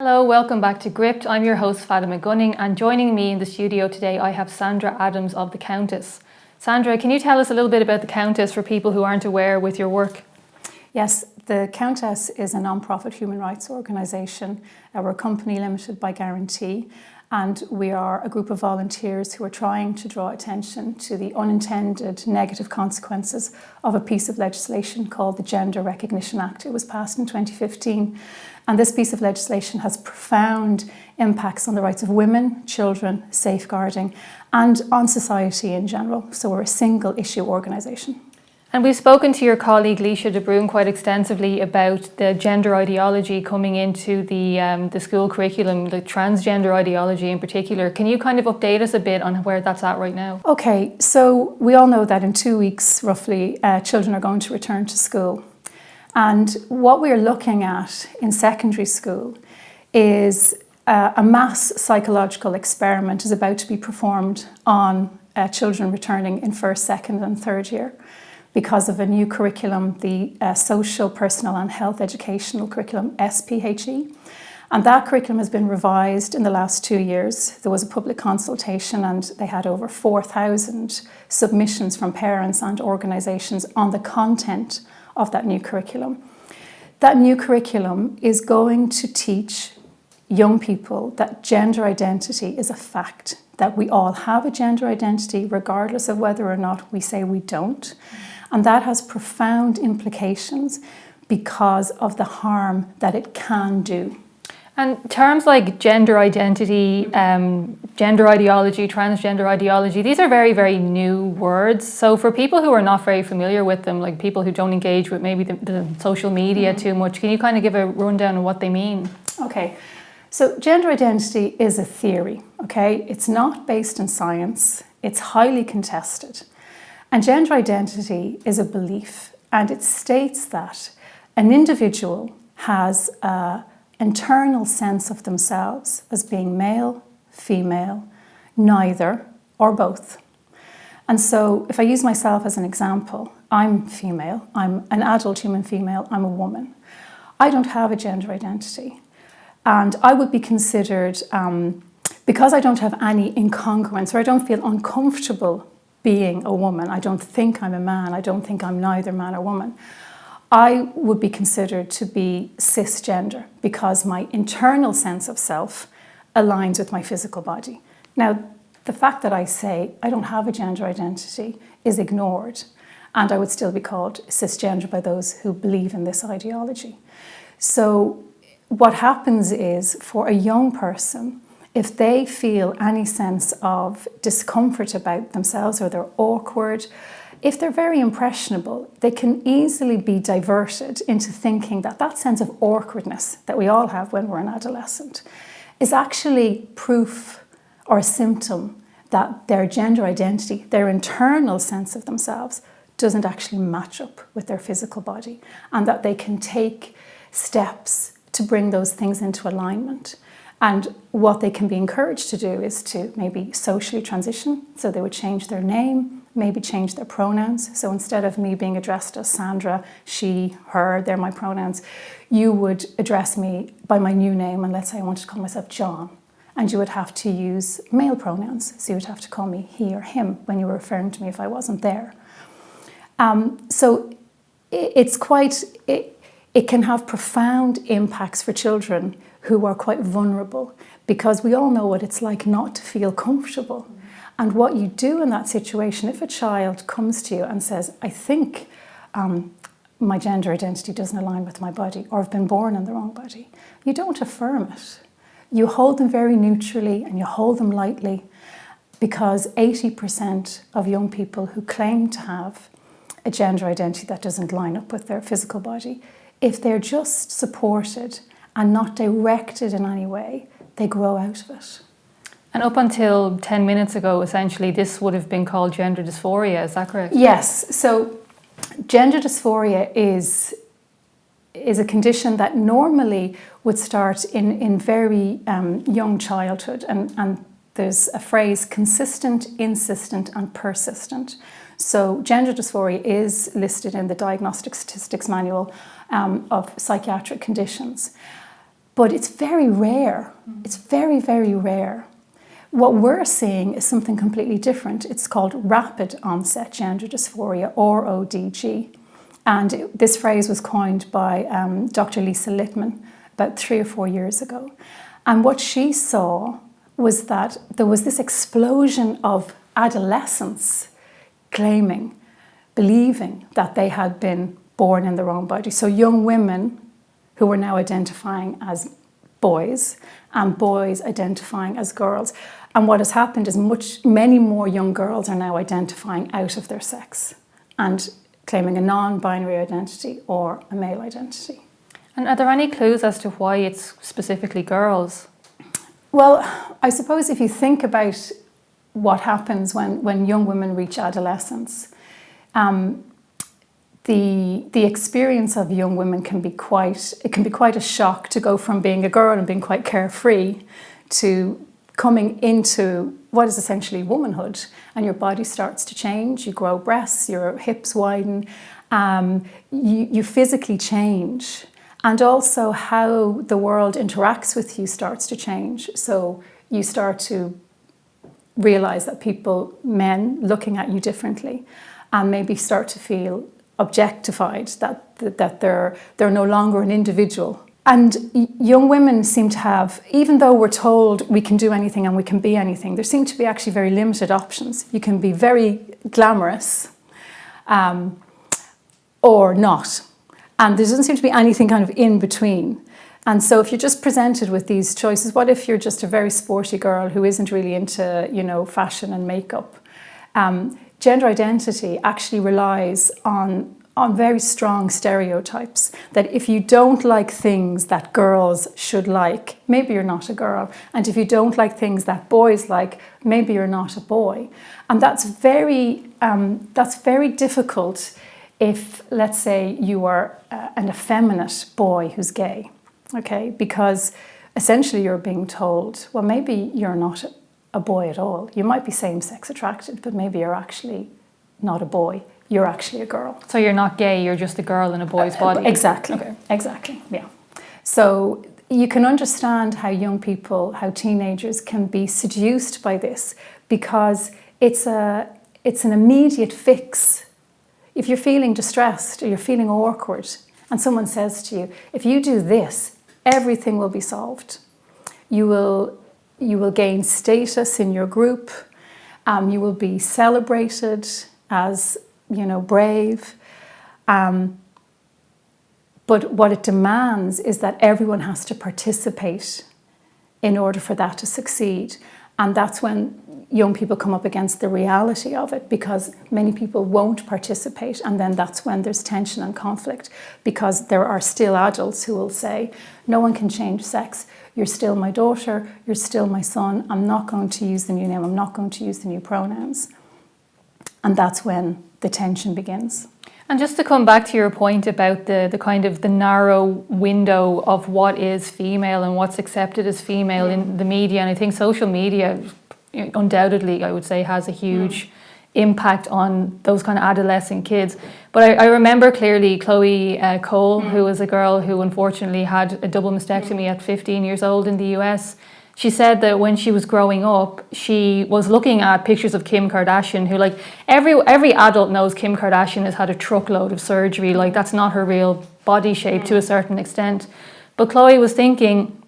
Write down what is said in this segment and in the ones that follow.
Hello, welcome back to Gript. I'm your host Fatima Gunning, and joining me in the studio today I have Sandra Adams of the Countess. Sandra, can you tell us a little bit about the Countess for people who aren't aware with your work? Yes, the Countess is a non-profit human rights organisation. We're a company limited by guarantee, and we are a group of volunteers who are trying to draw attention to the unintended negative consequences of a piece of legislation called the Gender Recognition Act. It was passed in 2015, and this piece of legislation has profound impacts on the rights of women, children, safeguarding, and on society in general. So we're a single issue organisation. And we've spoken to your colleague Leisha de Bruin quite extensively about the gender ideology coming into the school curriculum, the transgender ideology in particular. Can you kind of update us a bit on where that's at right now? Okay, so we all know that in 2 weeks, roughly, children are going to return to school. And what we're looking at in secondary school is a mass psychological experiment is about to be performed on children returning in first, second and third year, because of a new curriculum, the Social, Personal and Health Educational Curriculum SPHE. And that curriculum has been revised in the last 2 years. There was a public consultation and they had over 4,000 submissions from parents and organisations on the content of that new curriculum. That new curriculum is going to teach young people that gender identity is a fact, that we all have a gender identity regardless of whether or not we say we don't. And that has profound implications because of the harm that it can do. And terms like gender identity, gender ideology, transgender ideology, these are very, very new words. So for people who are not very familiar with them, like people who don't engage with maybe the social media too much, can you kind of give a rundown of what they mean? Okay, so gender identity is a theory, okay? It's not based in science, it's highly contested. And gender identity is a belief, and it states that an individual has an internal sense of themselves as being male, female, neither, or both. And so if I use myself as an example, I'm female, I'm an adult human female, I'm a woman. I don't have a gender identity. And I would be considered, because I don't have any incongruence, or I don't feel uncomfortable being a woman, I don't think I'm a man, I don't think I'm neither man or woman, I would be considered to be cisgender because my internal sense of self aligns with my physical body. Now, the fact that I say I don't have a gender identity is ignored, and I would still be called cisgender by those who believe in this ideology. So what happens is, for a young person, if they feel any sense of discomfort about themselves or they're awkward, if they're very impressionable, they can easily be diverted into thinking that that sense of awkwardness that we all have when we're an adolescent is actually proof or a symptom that their gender identity, their internal sense of themselves, doesn't actually match up with their physical body, and that they can take steps to bring those things into alignment. And what they can be encouraged to do is to maybe socially transition. So they would change their name, maybe change their pronouns. So instead of me being addressed as Sandra, she, her, they're my pronouns, you would address me by my new name. And let's say I wanted to call myself John. And you would have to use male pronouns. So you would have to call me he or him when you were referring to me if I wasn't there. So it's quite, it can have profound impacts for children who are quite vulnerable, because we all know what it's like not to feel comfortable. And what you do in that situation, if a child comes to you and says, I think my gender identity doesn't align with my body, or I've been born in the wrong body, you don't affirm it. You hold them very neutrally and you hold them lightly, because 80% of young people who claim to have a gender identity that doesn't line up with their physical body, if they're just supported and not directed in any way, they grow out of it. And up until 10 minutes ago, essentially, this would have been called gender dysphoria, is that correct? Yes, so gender dysphoria is a condition that normally would start in very young childhood, and there's a phrase, consistent, insistent and persistent. So gender dysphoria is listed in the Diagnostic Statistics Manual of Psychiatric Conditions. But it's very rare. It's very, very rare. What we're seeing is something completely different. It's called rapid onset gender dysphoria, or ODG. And this phrase was coined by Dr. Lisa Littman about 3 or 4 years ago. And what she saw was that there was this explosion of adolescents claiming, believing that they had been born in the wrong body. So young women who were now identifying as boys and boys identifying as girls. And what has happened is many more young girls are now identifying out of their sex and claiming a non-binary identity or a male identity. And are there any clues as to why it's specifically girls? Well, I suppose if you think about what happens when young women reach adolescence, the experience of young women can be quite a shock to go from being a girl and being quite carefree to coming into what is essentially womanhood, and your body starts to change. You grow breasts, your hips widen, you physically change, and also how the world interacts with you starts to change. So you start to realize that men looking at you differently, and maybe start to feel objectified, that they're no longer an individual. And young women seem to have, even though we're told we can do anything and we can be anything, there seem to be actually very limited options. You can be very glamorous or not. And there doesn't seem to be anything kind of in between. And so if you're just presented with these choices, what if you're just a very sporty girl who isn't really into, fashion and makeup? Gender identity actually relies on very strong stereotypes, that if you don't like things that girls should like, maybe you're not a girl. And if you don't like things that boys like, maybe you're not a boy. And that's very difficult if, let's say, you are an effeminate boy who's gay, okay? Because essentially you're being told, well, maybe you're not a boy at all. You might be same-sex attracted, but maybe you're actually not a boy. You're actually a girl. So you're not gay, you're just a girl in a boy's body. Exactly. Okay. Exactly. Yeah. So you can understand how teenagers can be seduced by this, because it's an immediate fix. If you're feeling distressed or you're feeling awkward and someone says to you, if you do this, everything will be solved. You will gain status in your group. You will be celebrated as, brave. But what it demands is that everyone has to participate in order for that to succeed. And that's when young people come up against the reality of it, because many people won't participate. And then that's when there's tension and conflict, because there are still adults who will say, no one can change sex. You're still my daughter. You're still my son. I'm not going to use the new name. I'm not going to use the new pronouns. And that's when the tension begins. And just to come back to your point about the kind of the narrow window of what is female and what's accepted as female in the media, and I think social media undoubtedly, I would say, has a huge impact on those kind of adolescent kids. But I remember clearly Chloe Cole, who was a girl who unfortunately had a double mastectomy at 15 years old in the US. She said that when she was growing up, she was looking at pictures of Kim Kardashian, who, like, every adult knows Kim Kardashian has had a truckload of surgery. Like, that's not her real body shape to a certain extent. But Chloe was thinking,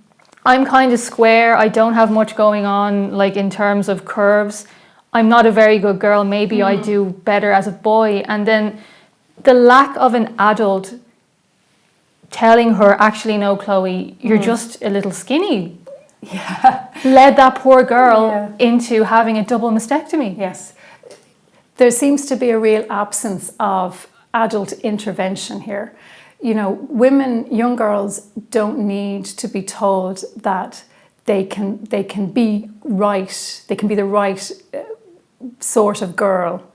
I'm kind of square. I don't have much going on, like, in terms of curves. I'm not a very good girl. Maybe I do better as a boy. And then the lack of an adult telling her, actually, no, Chloe, you're just a little skinny. Yeah. Led that poor girl into having a double mastectomy. Yes. There seems to be a real absence of adult intervention here. Young girls don't need to be told that they can be right, they can be the right sort of girl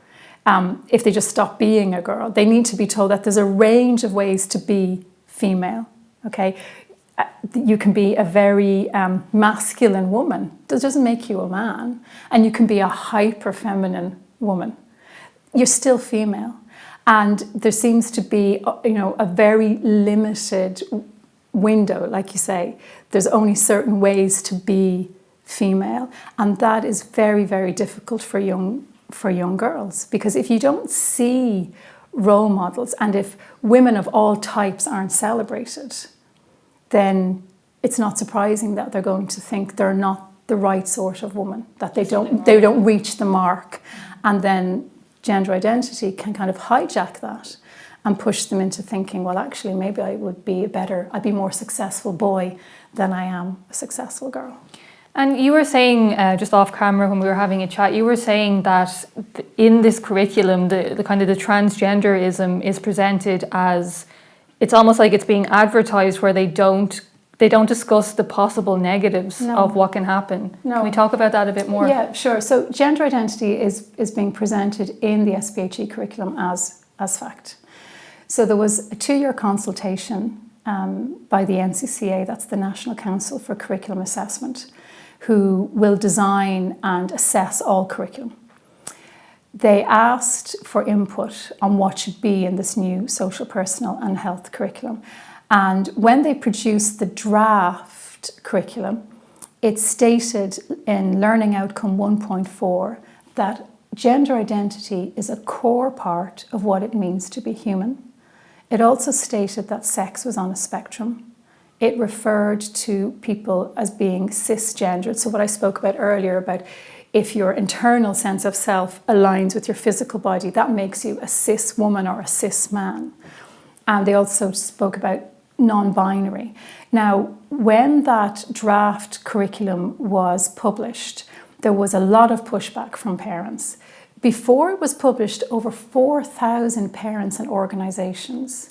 if they just stop being a girl. They need to be told that there's a range of ways to be female, okay? You can be a very masculine woman. That doesn't make you a man. And you can be a hyper feminine woman. You're still female. And there seems to be, a very limited window, like you say. There's only certain ways to be female, and that is very, very difficult for young girls, because if you don't see role models, and if women of all types aren't celebrated, then it's not surprising that they're going to think they're not the right sort of woman, that they don't reach the mark, and then gender identity can kind of hijack that and push them into thinking, well, actually, maybe I'd be more successful boy than I am a successful girl. And you were saying, just off camera when we were having a chat, you were saying that in this curriculum, the kind of the transgenderism is presented as, it's almost like it's being advertised where they don't discuss the possible negatives of what can happen. No. Can we talk about that a bit more? Yeah, sure. So gender identity is being presented in the SPHE curriculum as fact. So there was a 2-year consultation by the NCCA, that's the National Council for Curriculum Assessment, who will design and assess all curriculum. They asked for input on what should be in this new social, personal and health curriculum. And when they produced the draft curriculum, it stated in Learning Outcome 1.4 that gender identity is a core part of what it means to be human. It also stated that sex was on a spectrum. It referred to people as being cisgendered. So what I spoke about earlier about if your internal sense of self aligns with your physical body, that makes you a cis woman or a cis man. And they also spoke about non-binary. Now, when that draft curriculum was published, there was a lot of pushback from parents. Before it was published, over 4,000 parents and organisations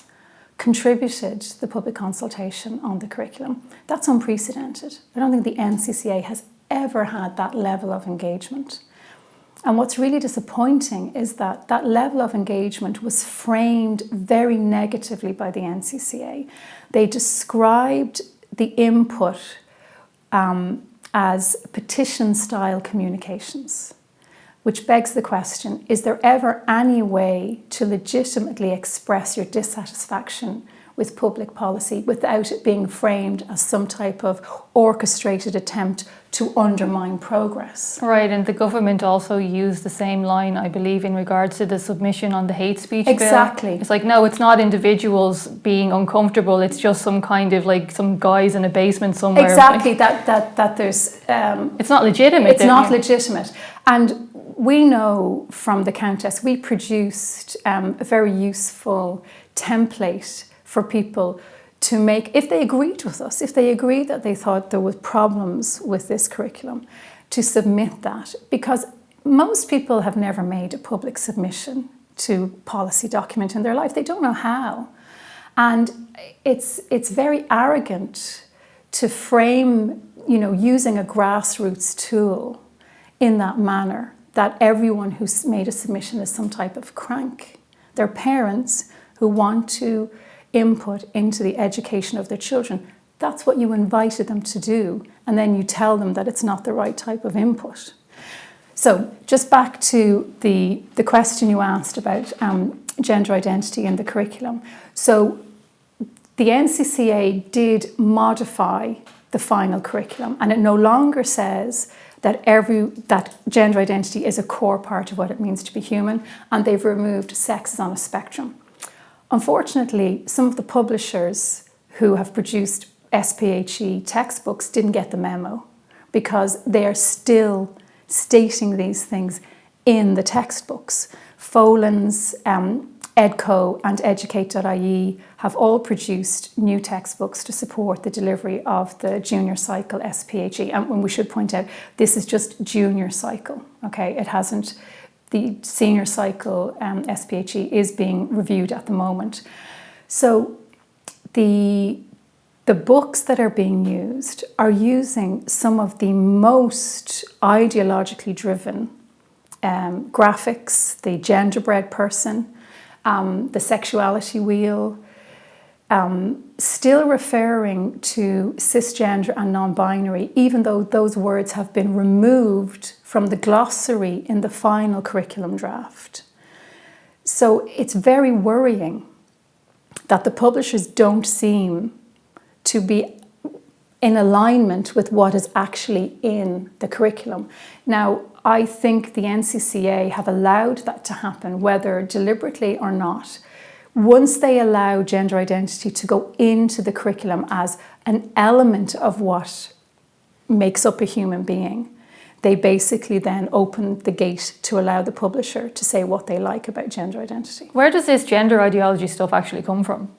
contributed to the public consultation on the curriculum. That's unprecedented. I don't think the NCCA has ever had that level of engagement. And what's really disappointing is that that level of engagement was framed very negatively by the NCCA. They described the input as petition-style communications, which begs the question, is there ever any way to legitimately express your dissatisfaction with public policy without it being framed as some type of orchestrated attempt to undermine progress? Right, and the government also used the same line, I believe, in regards to the submission on the hate speech Exactly. bill. It's like, no, it's not individuals being uncomfortable, it's just some kind of like some guys in a basement somewhere. Exactly, that there's... it's not legitimate. It's not legitimate. And we know from the Countess, we produced a very useful template for people to make, if they agreed with us, if they agreed that they thought there were problems with this curriculum, to submit that. Because most people have never made a public submission to policy document in their life. They don't know how. And it's very arrogant to frame, using a grassroots tool in that manner, that everyone who's made a submission is some type of crank. They're parents who want to input into the education of their children. That's what you invited them to do, and then you tell them that it's not the right type of input. So just back to the question you asked about gender identity in the curriculum. So the NCCA did modify the final curriculum, and it no longer says that gender identity is a core part of what it means to be human, and they've removed sex on a spectrum. Unfortunately, some of the publishers who have produced SPHE textbooks didn't get the memo, because they are still stating these things in the textbooks. Folens, EDCO and Educate.ie have all produced new textbooks to support the delivery of the Junior Cycle SPHE. And when we should point out, this is just Junior Cycle, okay? It hasn't, the Senior Cycle SPHE is being reviewed at the moment. So the books that are being used are using some of the most ideologically driven graphics, the genderbread person, the sexuality wheel, still referring to cisgender and non-binary, even though those words have been removed from the glossary in the final curriculum draft. So it's very worrying that the publishers don't seem to be in alignment with what is actually in the curriculum. Now, I think the NCCA have allowed that to happen, whether deliberately or not. Once they allow gender identity to go into the curriculum as an element of what makes up a human being, they basically then open the gate to allow the publisher to say what they like about gender identity. Where does this gender ideology stuff actually come from?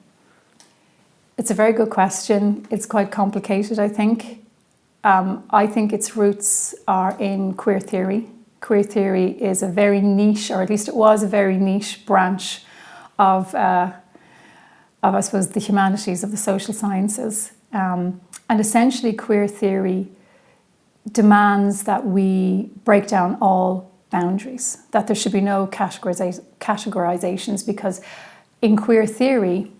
It's a very good question. It's quite complicated, I think. I think its roots are in queer theory. Queer theory is a very niche, or at least it was a very niche branch of I suppose, the humanities, of the social sciences. And essentially queer theory demands that we break down all boundaries, that there should be no categorizations, because in queer theory,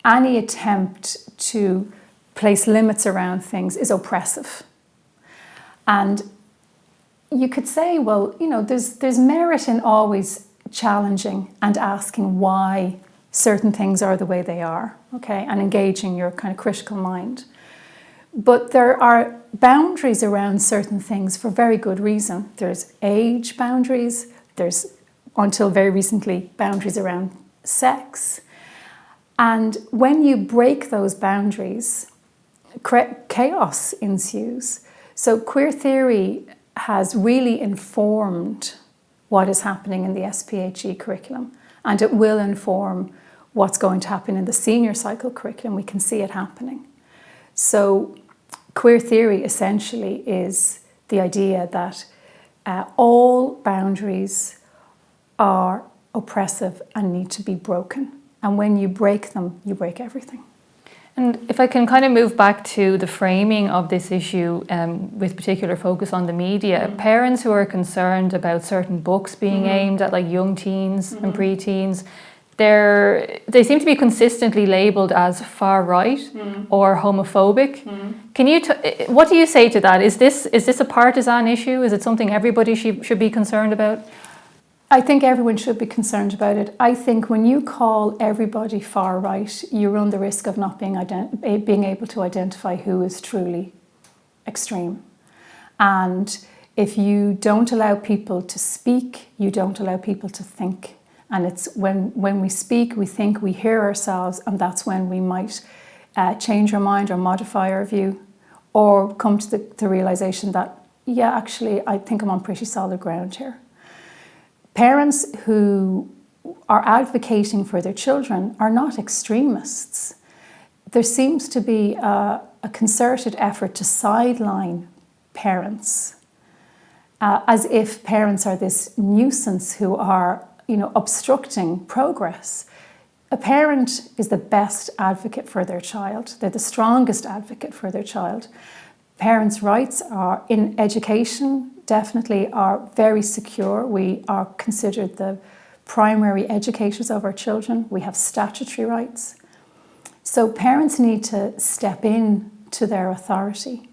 any attempt to place limits around things is oppressive. And you could say, well, you know, there's merit in always challenging and asking why certain things are the way they are, okay, and engaging your kind of critical mind. But there are boundaries around certain things for very good reason. There's age boundaries, there's, until very recently, boundaries around sex. And when you break those boundaries, chaos ensues. So queer theory has really informed what is happening in the SPHE curriculum, and it will inform what's going to happen in the senior cycle curriculum. We can see it happening. So queer theory essentially is the idea that all boundaries are oppressive and need to be broken. And when you break them, you break everything. And if I can kind of move back to the framing of this issue with particular focus on the media, parents who are concerned about certain books being aimed at like young teens and preteens, they seem to be consistently labelled as far right or homophobic. Can you what do you say to that? Is this a partisan issue? Is it something everybody should be concerned about? I think everyone should be concerned about it. I think when you call everybody far right, you run the risk of not being able to identify who is truly extreme. And if you don't allow people to speak, you don't allow people to think. And it's when we speak, we think, we hear ourselves, and that's when we might change our mind or modify our view, or come to the realization that, yeah, actually, I think I'm on pretty solid ground here. Parents who are advocating for their children are not extremists. There seems to be a concerted effort to sideline parents, as if parents are this nuisance who are, you know, obstructing progress. A parent is the best advocate for their child. They're the strongest advocate for their child. Parents' rights are in education, definitely are very secure. We are considered the primary educators of our children. We have statutory rights. So parents need to step in to their authority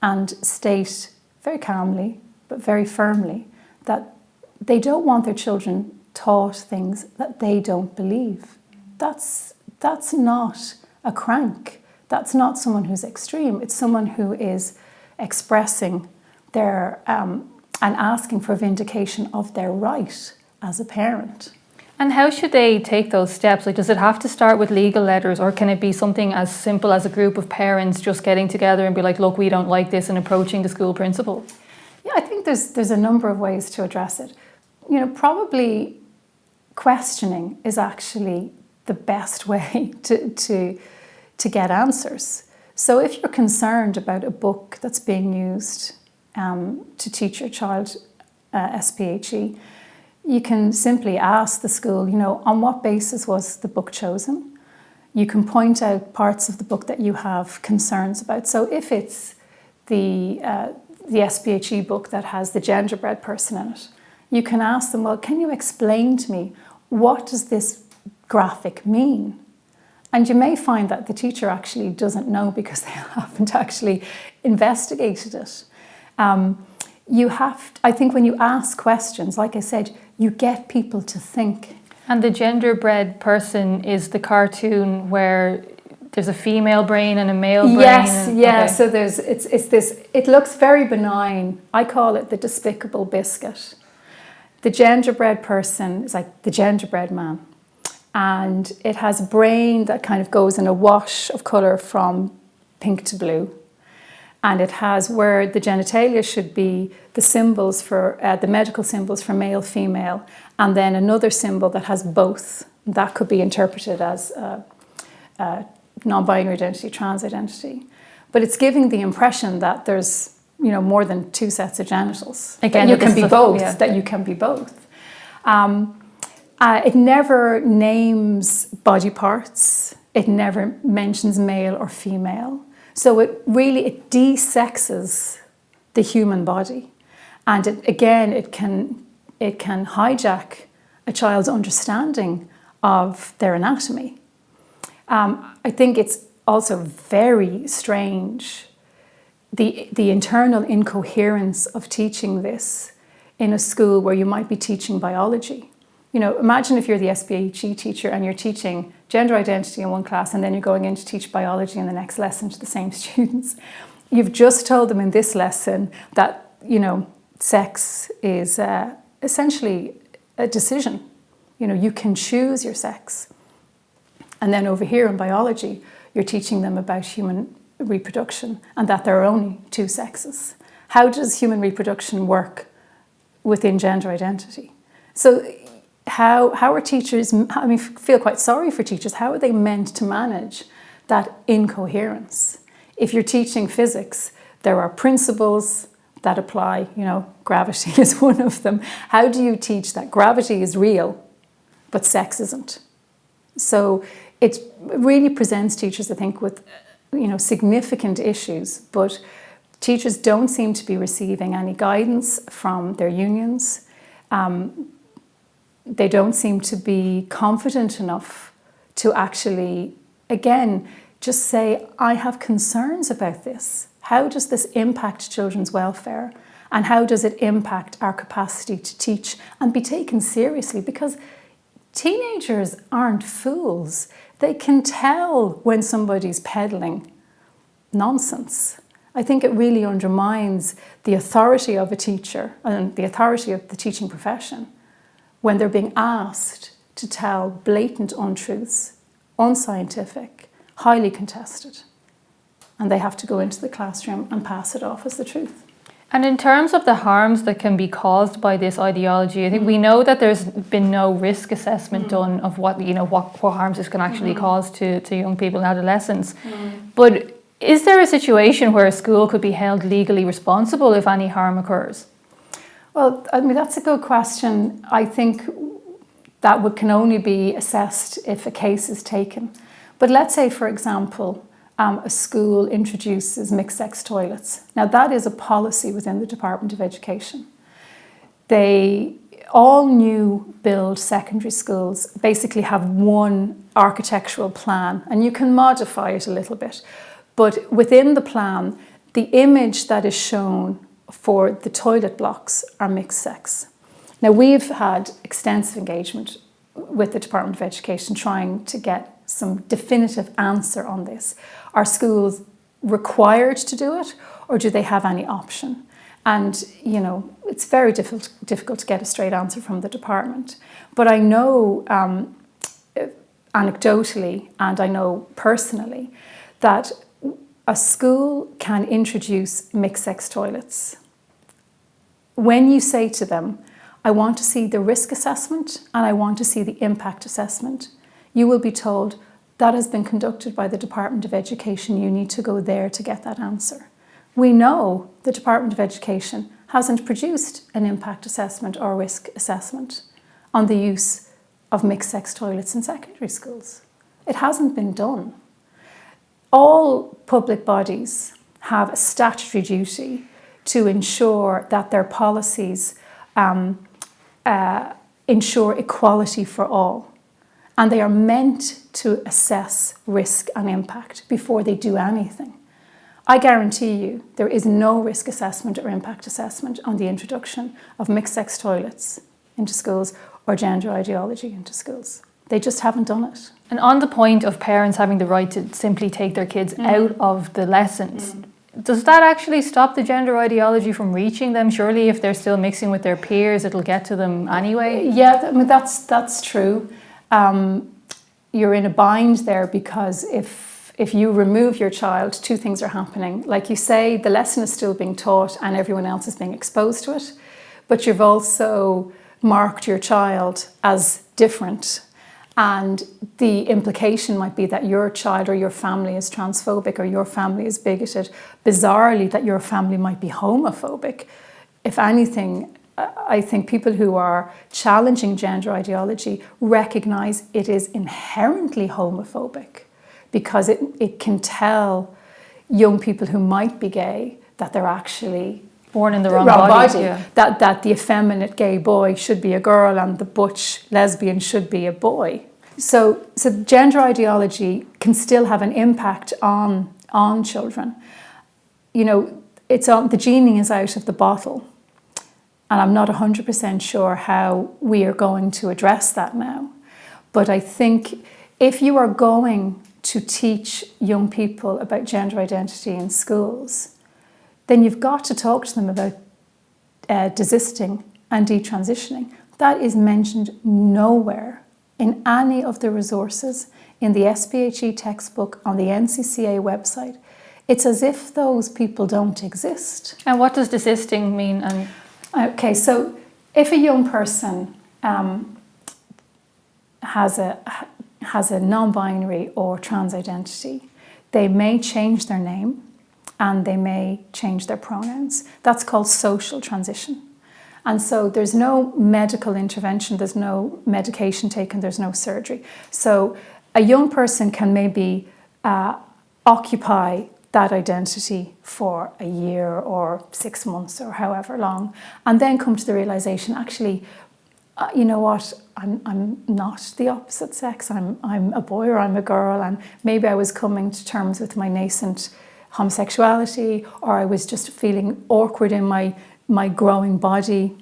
and state very calmly, but very firmly, that they don't want their children taught things that they don't believe. That's not a crank. That's not someone who's extreme. It's someone who is expressing their and asking for vindication of their right as a parent. And how should they take those steps? Like, does it have to start with legal letters, or can it be something as simple as a group of parents just getting together and be like, look, we don't like this, and approaching the school principal? Yeah, I think there's a number of ways to address it. You know, probably questioning is actually the best way to get answers. So if you're concerned about a book that's being used to teach your child SPHE, you can simply ask the school, you know, on what basis was the book chosen? You can point out parts of the book that you have concerns about. So if it's the SPHE book that has the genderbread person in it, you can ask them, well, can you explain to me, what does this graphic mean? And you may find that the teacher actually doesn't know because they haven't actually investigated it. I think when you ask questions, like I said, you get people to think. And the genderbread person is the cartoon where there's a female brain and a male brain. Yes, yeah. Okay. So it's this. It looks very benign. I call it the despicable biscuit. The genderbread person is like the genderbread man, and it has a brain that kind of goes in a wash of colour from pink to blue, and it has where the genitalia should be the symbols for the medical symbols for male, female, and then another symbol that has both. That could be interpreted as non-binary identity, trans identity, but it's giving the impression that there's more than two sets of genitals. Again, you can be both. Yeah. That you can be both. It never names body parts. It never mentions male or female. So it de-sexes the human body, and it can hijack a child's understanding of their anatomy. I think it's also very strange the internal incoherence of teaching this in a school where you might be teaching biology. Imagine if you're the SPHE teacher and you're teaching gender identity in one class and then you're going in to teach biology in the next lesson to the same students. You've just told them in this lesson that, sex is essentially a decision. You can choose your sex. And then over here in biology, you're teaching them about human reproduction and that there are only two sexes. How does human reproduction work within gender identity? So how are teachers, I feel quite sorry for teachers, how are they meant to manage that incoherence? If you're teaching physics, there are principles that apply, gravity is one of them. How do you teach that gravity is real, but sex isn't? So it really presents teachers, I think, with significant issues, but teachers don't seem to be receiving any guidance from their unions. They don't seem to be confident enough to actually, again, just say, I have concerns about this. How does this impact children's welfare? And how does it impact our capacity to teach and be taken seriously? Because teenagers aren't fools. They can tell when somebody's peddling nonsense. I think it really undermines the authority of a teacher and the authority of the teaching profession when they're being asked to tell blatant untruths, unscientific, highly contested, and they have to go into the classroom and pass it off as the truth. And in terms of the harms that can be caused by this ideology, I think we know that there's been no risk assessment done of what harms this can actually cause to young people and adolescents. But is there a situation where a school could be held legally responsible if any harm occurs? Well, that's a good question. I think that can only be assessed if a case is taken. But let's say, for example, a school introduces mixed-sex toilets. Now, that is a policy within the Department of Education. All new build secondary schools basically have one architectural plan, and you can modify it a little bit. But within the plan, the image that is shown for the toilet blocks are mixed sex. Now, we've had extensive engagement with the Department of Education trying to get some definitive answer on this. Are schools required to do it, or do they have any option? And, it's very difficult to get a straight answer from the department. But I know anecdotally, and I know personally, that a school can introduce mixed-sex toilets. When you say to them, I want to see the risk assessment and I want to see the impact assessment, you will be told that has been conducted by the Department of Education. You need to go there to get that answer. We know the Department of Education hasn't produced an impact assessment or risk assessment on the use of mixed-sex toilets in secondary schools. It hasn't been done. All public bodies have a statutory duty to ensure that their policies ensure equality for all. And they are meant to assess risk and impact before they do anything. I guarantee you there is no risk assessment or impact assessment on the introduction of mixed-sex toilets into schools or gender ideology into schools. They just haven't done it. And on the point of parents having the right to simply take their kids out of the lessons, does that actually stop the gender ideology from reaching them? Surely if they're still mixing with their peers, it'll get to them anyway? Yeah, I mean, that's true. You're in a bind there, because if you remove your child, two things are happening. Like you say, the lesson is still being taught and everyone else is being exposed to it, but you've also marked your child as different. And the implication might be that your child or your family is transphobic or your family is bigoted. Bizarrely, that your family might be homophobic. If anything, I think people who are challenging gender ideology recognise it is inherently homophobic, because it can tell young people who might be gay that they're actually born in the wrong body. Yeah. That the effeminate gay boy should be a girl and the butch lesbian should be a boy. So gender ideology can still have an impact on children. You know, the genie is out of the bottle, and I'm not 100% sure how we are going to address that now. But I think if you are going to teach young people about gender identity in schools, then you've got to talk to them about desisting and detransitioning. That is mentioned nowhere in any of the resources, in the SPHE textbook, on the NCCA website. It's as if those people don't exist. And what does desisting mean? Okay, so if a young person has a non-binary or trans identity, they may change their name and they may change their pronouns. That's called social transition. And so there's no medical intervention, there's no medication taken, there's no surgery. So a young person can maybe occupy that identity for a year or 6 months or however long, and then come to the realization, actually, you know what, I'm not the opposite sex, I'm a boy or I'm a girl, and maybe I was coming to terms with my nascent homosexuality, or I was just feeling awkward in my growing body.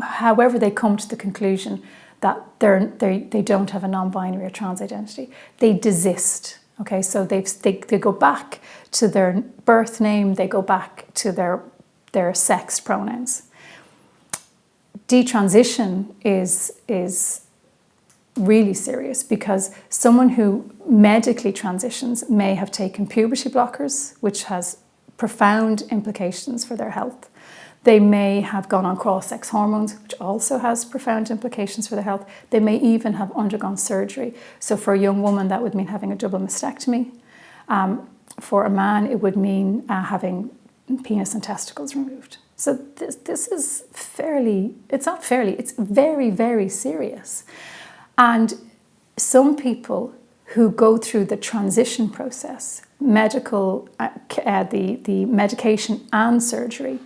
However, they come to the conclusion that they don't have a non-binary or trans identity, they desist. Okay, so they go back to their birth name, they go back to their sex pronouns. Detransition is really serious, because someone who medically transitions may have taken puberty blockers, which has profound implications for their health. They may have gone on cross-sex hormones, which also has profound implications for their health. They may even have undergone surgery. So for a young woman, that would mean having a double mastectomy. For a man, it would mean having penis and testicles removed. So this is it's very, very serious. And some people who go through the transition process, the medication and surgery,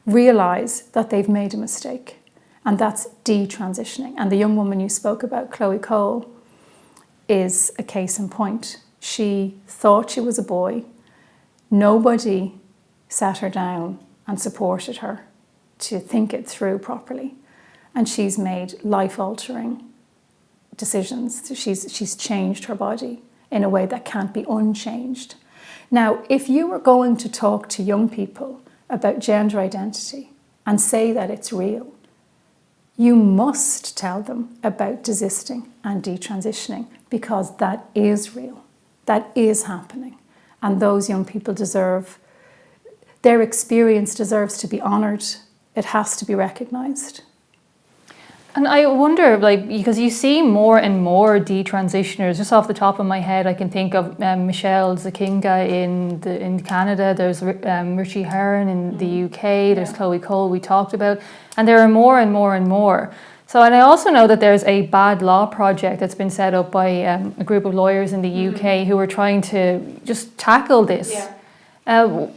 realise that they've made a mistake, and that's detransitioning. And the young woman you spoke about, Chloe Cole, is a case in point. She thought she was a boy. Nobody sat her down and supported her to think it through properly. And she's made life-altering decisions. She's changed her body in a way that can't be unchanged. Now, if you were going to talk to young people about gender identity and say that it's real, you must tell them about desisting and detransitioning, because that is real. That is happening. And those young people their experience deserves to be honoured. It has to be recognised. And I wonder, because you see more and more detransitioners. Just off the top of my head, I can think of Michelle Zakinga in Canada. There's Richie Hearn in the UK. There's Chloe Cole we talked about. And there are more and more and more. So, and I also know that there's a bad law project that's been set up by a group of lawyers in the UK who are trying to just tackle this. Yeah.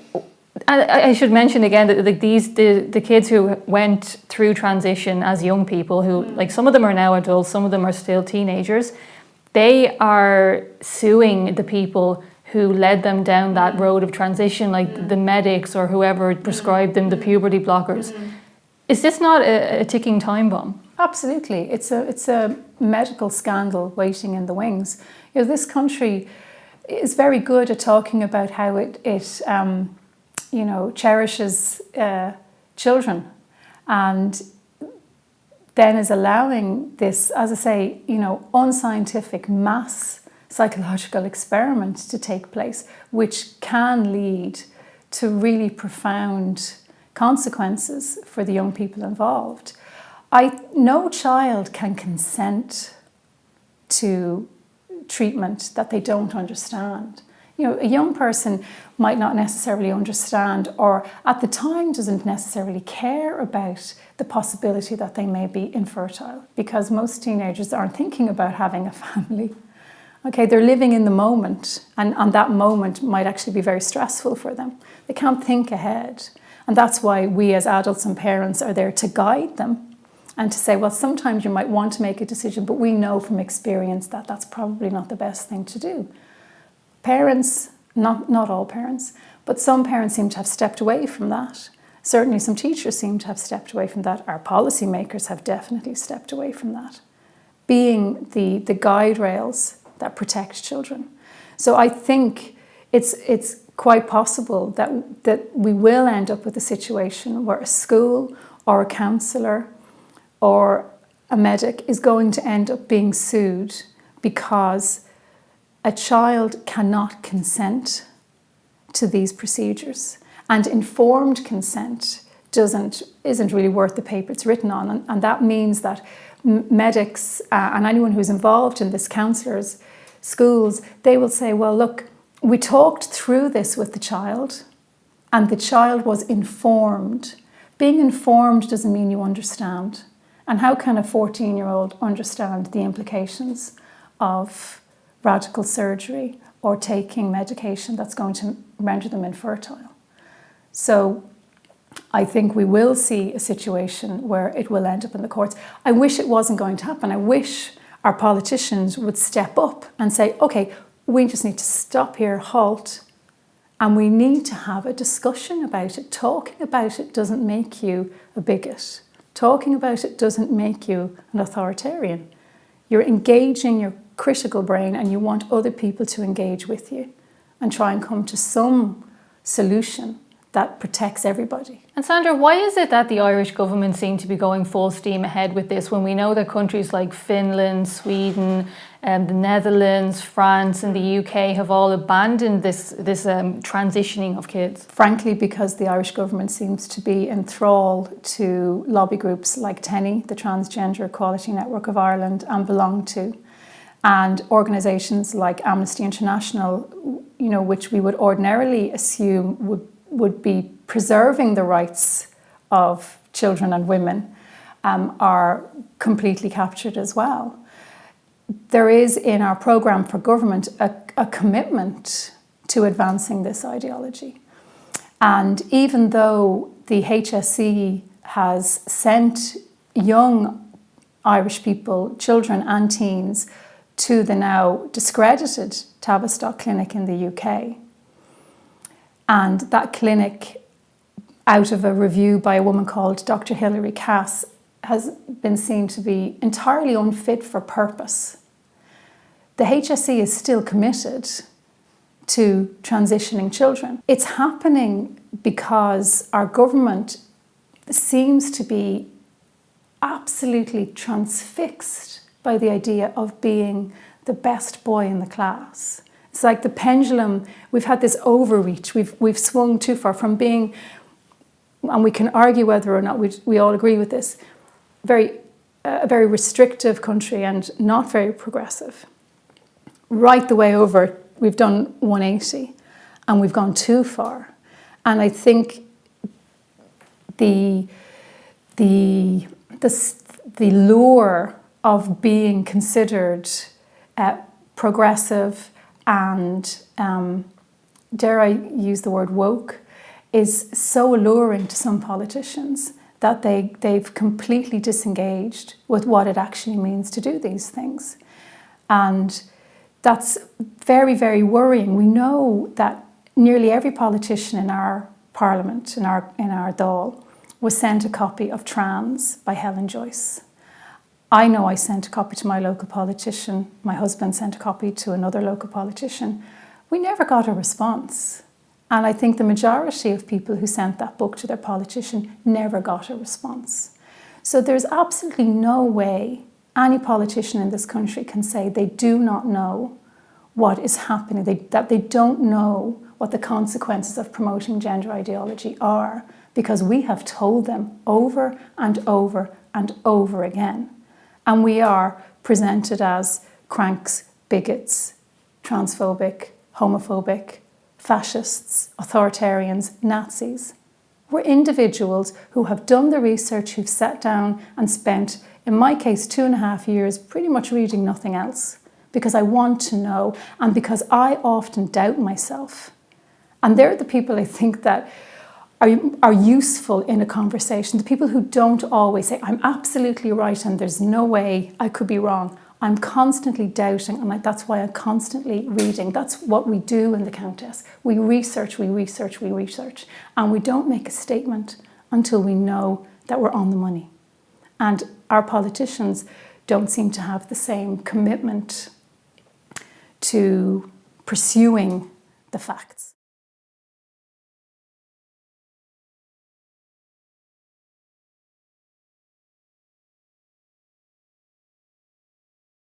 I should mention again that the kids who went through transition as young people, who some of them are now adults, some of them are still teenagers, they are suing the people who led them down that road of transition, the medics or whoever prescribed them the puberty blockers. Is this not a ticking time bomb? Absolutely. It's a medical scandal waiting in the wings. This country is very good at talking about how it cherishes children, and then is allowing this, as I say, unscientific mass psychological experiment to take place, which can lead to really profound consequences for the young people involved. No child can consent to treatment that they don't understand. A young person might not necessarily understand, or at the time doesn't necessarily care about the possibility that they may be infertile, because most teenagers aren't thinking about having a family. Okay, they're living in the moment, and that moment might actually be very stressful for them. They can't think ahead. And that's why we as adults and parents are there to guide them and to say, well, sometimes you might want to make a decision, but we know from experience that that's probably not the best thing to do. Parents, not all parents, but some parents seem to have stepped away from that. Certainly some teachers seem to have stepped away from that. Our policymakers have definitely stepped away from that, being the guide rails that protect children. So I think it's quite possible that we will end up with a situation where a school or a counsellor or a medic is going to end up being sued because a child cannot consent to these procedures, and informed consent isn't really worth the paper it's written on, and that means that medics and anyone who's involved in this, counsellors, schools, they will say, well, look, we talked through this with the child and the child was informed. Being informed doesn't mean you understand. And how can a 14-year-old understand the implications of radical surgery or taking medication that's going to render them infertile? So I think we will see a situation where it will end up in the courts. I wish it wasn't going to happen. I wish our politicians would step up and say, okay, we just need to stop here, halt, and we need to have a discussion about it. Talking about it doesn't make you a bigot. Talking about it doesn't make you an authoritarian. You're engaging your critical brain and you want other people to engage with you and try and come to some solution that protects everybody. And Sandra, why is it that the Irish government seem to be going full steam ahead with this when we know that countries like Finland, Sweden, the Netherlands, France and the UK have all abandoned this transitioning of kids? Frankly, because the Irish government seems to be in thrall to lobby groups like TENI, the Transgender Equality Network of Ireland, and Belong To, and organisations like Amnesty International, which we would ordinarily assume would be preserving the rights of children and women, are completely captured as well. There is in our programme for government a commitment to advancing this ideology. And even though the HSE has sent young Irish people, children and teens, to the now discredited Tavistock Clinic in the UK, and that clinic, out of a review by a woman called Dr. Hilary Cass, has been seen to be entirely unfit for purpose. The HSE is still committed to transitioning children. It's happening because our government seems to be absolutely transfixed by the idea of being the best boy in the class. It's like the pendulum, we've had this overreach, we've swung too far from being, and we can argue whether or not we all agree with this, a very restrictive country and not very progressive. Right the way over, we've done 180 and we've gone too far. And I think the lure of being considered progressive and, dare I use the word woke, is so alluring to some politicians that they've completely disengaged with what it actually means to do these things. And that's very, very worrying. We know that nearly every politician in our parliament, in our Dáil, was sent a copy of Trans by Helen Joyce. I know I sent a copy to my local politician. My husband sent a copy to another local politician. We never got a response. And I think the majority of people who sent that book to their politician never got a response. So there's absolutely no way any politician in this country can say they do not know what is happening, that they don't know what the consequences of promoting gender ideology are, because we have told them over and over and over again. And we are presented as cranks, bigots, transphobic, homophobic, fascists, authoritarians, Nazis. We're individuals who have done the research, who've sat down and spent, in my case, 2.5 years pretty much reading nothing else, because I want to know and because I often doubt myself. And they're the people I think that are useful in a conversation, the people who don't always say, I'm absolutely right and there's no way I could be wrong. I'm constantly doubting, and that's why I'm constantly reading. That's what we do in the Countess. We research, we research, we research, and we don't make a statement until we know that we're on the money. And our politicians don't seem to have the same commitment to pursuing the facts.